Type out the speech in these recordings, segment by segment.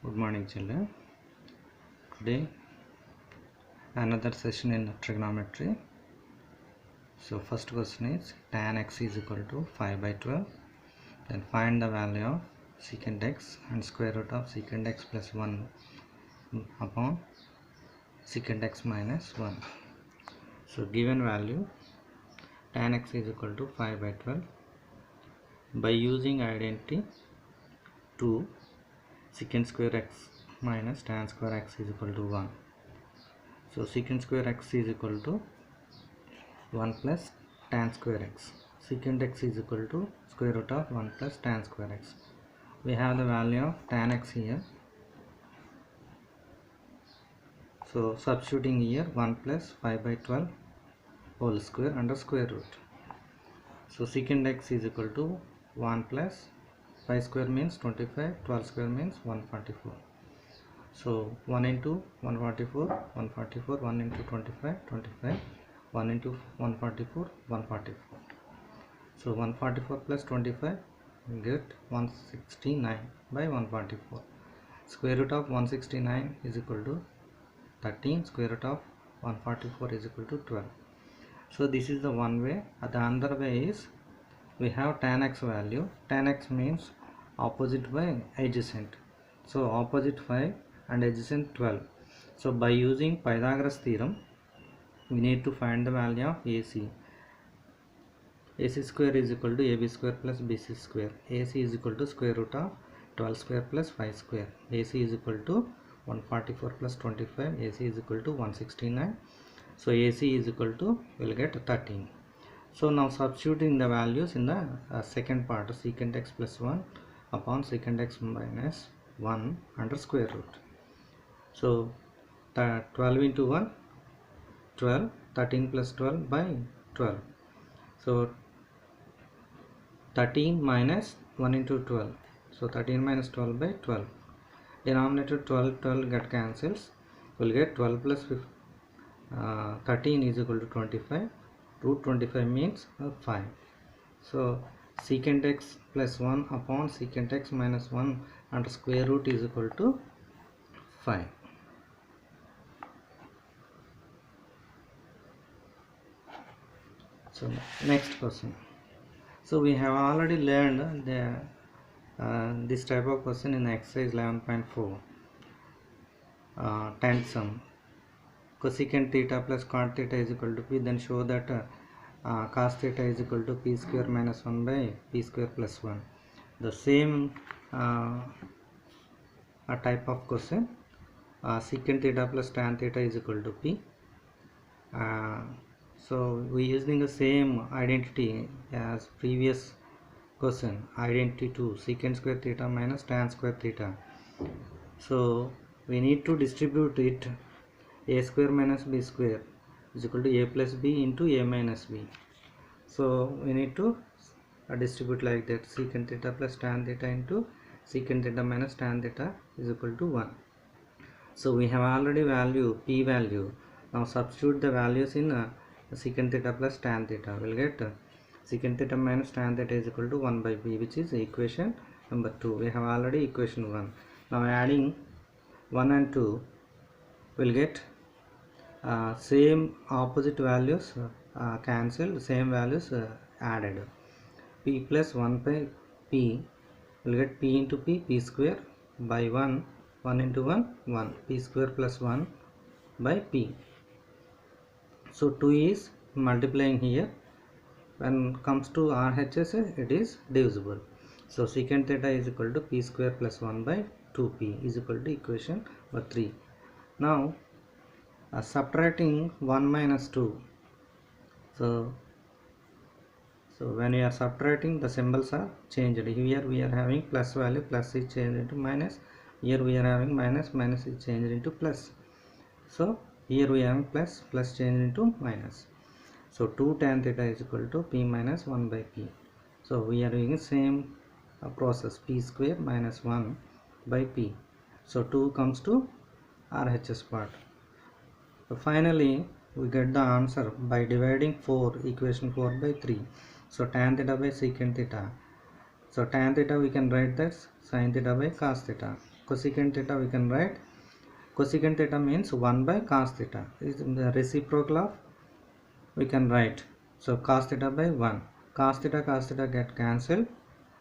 Good morning, children. Today, another session in trigonometry. So, first question is tan x is equal to 5 by 12. Then find the value of secant x and square root of secant x plus 1 upon secant x minus 1. So, given value tan x is equal to 5 by 12. By using identity 2, secant square x minus tan square x is equal to 1. So secant square x is equal to 1 plus tan square x. Secant x is equal to square root of 1 plus tan square x. We have the value of tan x here. So substituting here 1 plus 5 by 12 whole square under square root. So secant x is equal to 1 plus 5 square means 25, 12 square means 144. So 1 into 144, 144, 1 into 25, 25, 1 into 144, 144. So 144 plus 25, we get 169 by 144. Square root of 169 is equal to 13. Square root of 144 is equal to 12. So this is the one way. The other way is we have tan x value. Tan x means opposite by adjacent. So opposite 5 and adjacent 12. So by using Pythagoras theorem, we need to find the value of AC. AC square is equal to AB square plus BC square. AC is equal to square root of 12 square plus 5 square. AC is equal to 144 plus 25. AC is equal to 169. So AC is equal to, we'll get 13. So now substituting the values in the second part, secant x plus 1 upon secant x minus 1 under square root. So 12 into 1, 12, 13 plus 12 by 12. So 13 minus 1 into 12. So 13 minus 12 by 12. Denominator 12, 12 get cancels. We'll get 12 plus 13 is equal to 25. Root 25 means 5. So secant x plus 1 upon secant x minus 1 under square root is equal to 5. So next question. So we have already learned this type of question in exercise 11.4. Tenth sum. Cosecant theta plus cot theta is equal to p. Then show that cos theta is equal to p square minus 1 by p square plus 1. The same type of question. Secant theta plus tan theta is equal to p. So we using the same identity as previous question, identity 2, secant square theta minus tan square theta. So we need to distribute it. A square minus b square is equal to a plus b into a minus b. So we need to distribute like that. Secant theta plus tan theta into secant theta minus tan theta is equal to 1. So we have already value, p value. Now substitute the values in secant theta plus tan theta. We'll get secant theta minus tan theta is equal to 1 by p, which is equation number 2. We have already equation 1. Now adding 1 and 2, we'll get same opposite values cancelled, same values added. P plus 1 by p, we'll get p into p, p square by 1, 1 into 1, 1, p square plus 1 by p. So 2 is multiplying here. When comes to RHS, it is divisible. So secant theta is equal to p square plus 1 by 2p is equal to equation number 3. Now subtracting 1 minus 2. So when we are subtracting, the symbols are changed. Here we are having plus value, plus is changed into minus. Here we are having minus, minus is changed into plus. So here we are having plus, plus changed into minus. So 2 tan theta is equal to p minus 1 by p. So we are doing the same process, p square minus 1 by p. So 2 comes to RHS part. So finally we get the answer by dividing equation 4 by 3. So tan theta by secant theta. So tan theta we can write that sin theta by cos theta. cosecant theta we can write cosecant theta means 1 by cos theta is the reciprocal of we can write. So cos theta by 1, cos theta get cancelled,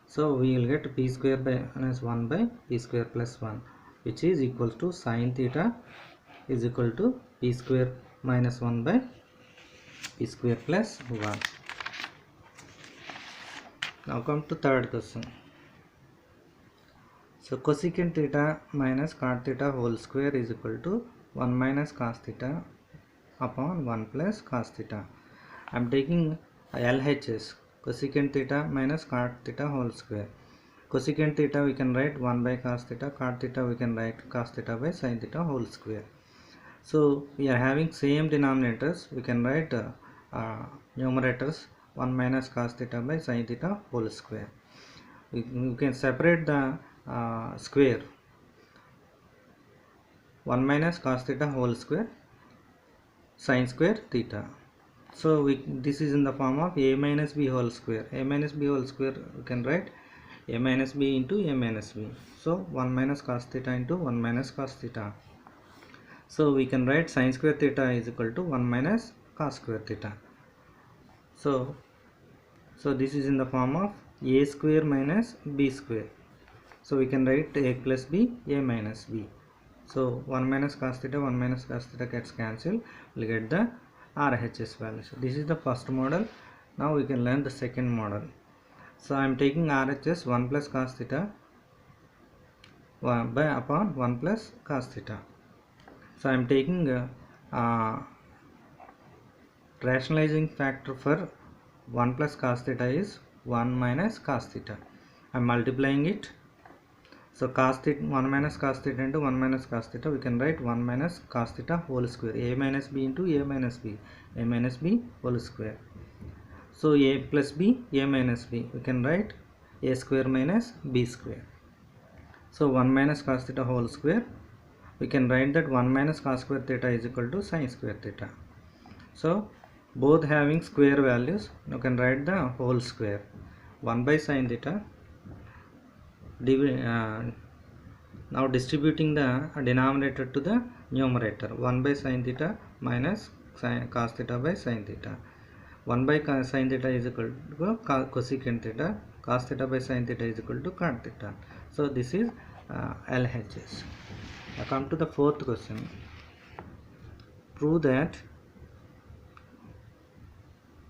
so we will get p square by minus 1 by p square plus 1, which is equal to sin theta is equal to p square minus 1 by p square plus 1. Now come to third question. So cosecant theta minus cot theta whole square is equal to 1 minus cos theta upon 1 plus cos theta. I am taking LHS, cosecant theta minus cot theta whole square. Cosecant theta we can write 1 by cos theta, cot theta we can write cos theta by sin theta whole square. So we are having same denominators, we can write numerators 1 minus cos theta by sin theta whole square. We can separate the square, 1 minus cos theta whole square sin square theta. So this is in the form of a minus b whole square. A minus b whole square we can write a minus b into a minus b. So 1 minus cos theta into 1 minus cos theta. So we can write sin square theta is equal to 1 minus cos square theta. So this is in the form of a square minus b square. So we can write a plus b, a minus b. So 1 minus cos theta gets cancelled. We'll get the RHS value. So this is the first model. Now we can learn the second model. So I am taking RHS 1 plus cos theta by upon 1 plus cos theta. So I am taking rationalizing factor for 1 plus cos theta is 1 minus cos theta. I am multiplying it. So cos theta 1 minus cos theta into 1 minus cos theta we can write 1 minus cos theta whole square, a minus b into a minus b whole square. So a plus b, a minus b, we can write a square minus b square. So 1 minus cos theta whole square, we can write that 1 minus cos square theta is equal to sin square theta. So both having square values, you can write the whole square. 1 by sin theta. Now distributing the denominator to the numerator, 1 by sin theta minus cos theta by sin theta. 1 by sin theta is equal to cosecant theta, cos theta by sin theta is equal to cot theta. So this is LHS. Now come to the fourth question. Prove that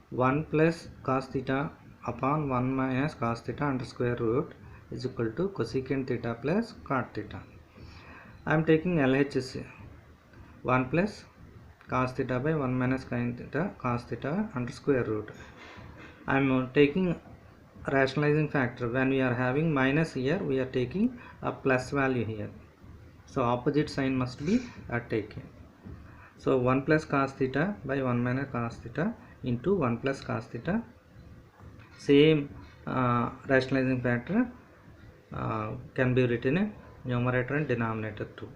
1 plus cos theta upon 1 minus cos theta under square root is equal to cosecant theta plus cot theta. I am taking LHS 1 plus cos theta by 1 minus sin theta cos theta under square root. I am taking rationalizing factor. When we are having minus here, we are taking a plus value here. So opposite sign must be taken. So 1 plus cos theta by 1 minus cos theta into 1 plus cos theta. Same rationalizing factor can be written in numerator and denominator too.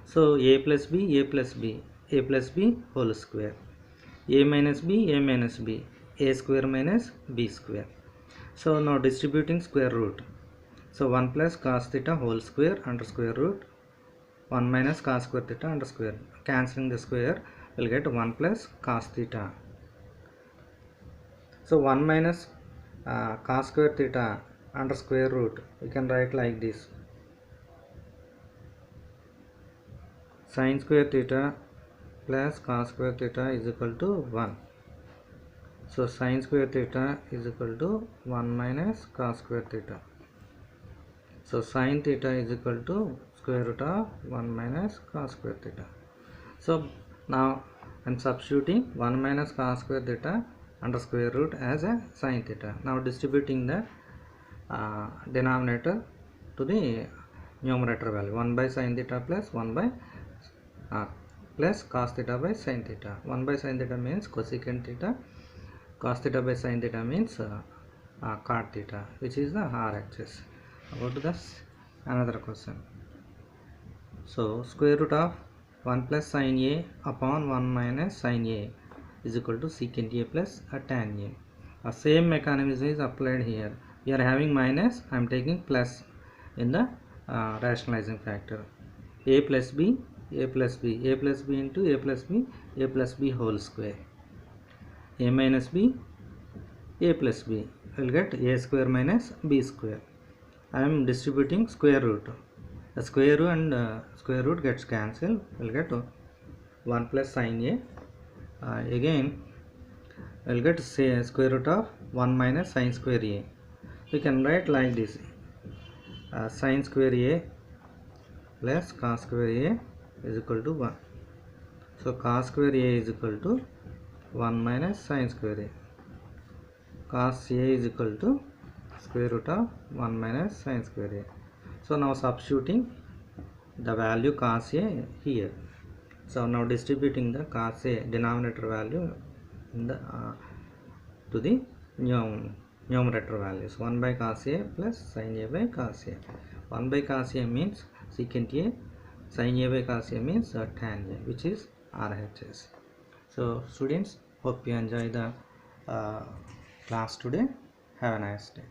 So a plus b, a plus b, a plus b whole square, a minus b, a minus b, a square minus b square. So now distributing square root. So 1 plus cos theta whole square under square root, 1 minus cos square theta under square. Cancelling the square, we'll get 1 plus cos theta. So 1 minus cos square theta under square root, we can write like this: sin square theta plus cos square theta is equal to 1. So sin square theta is equal to 1 minus cos square theta. So sin theta is equal to square root of 1 minus cos square theta. So now I am substituting 1 minus cos square theta under square root as a sin theta. Now distributing the denominator to the numerator value, 1 by sin theta plus 1 by plus cos theta by sin theta. 1 by sin theta means cosecant theta, cos theta by sin theta means cot theta, which is the RHS. Go to this another question. So square root of 1 plus sin a upon 1 minus sin a is equal to secant a plus tan a. Same mechanism is applied here. We are having minus, I am taking plus in the rationalizing factor. A plus b, a plus b, a plus b into a plus b, a plus b whole square. A minus b, a plus b, I will get a square minus b square. I am distributing square root. The square root and square root gets cancelled. We will get 1 plus sin a. Again I will get say square root of 1 minus sin square a. We can write like this: sin square a plus cos square a is equal to 1. So cos square a is equal to 1 minus sin square a. Cos a is equal to square root of 1 minus sin square a. So now substituting the value cos a here. So now distributing the cos a denominator value in the to the numerator values. 1 by cos a plus sin a by cos a. 1 by cos a means secant a, sin a by cos a means tan a, which is RHS. So students, hope you enjoy the class today. Have a nice day.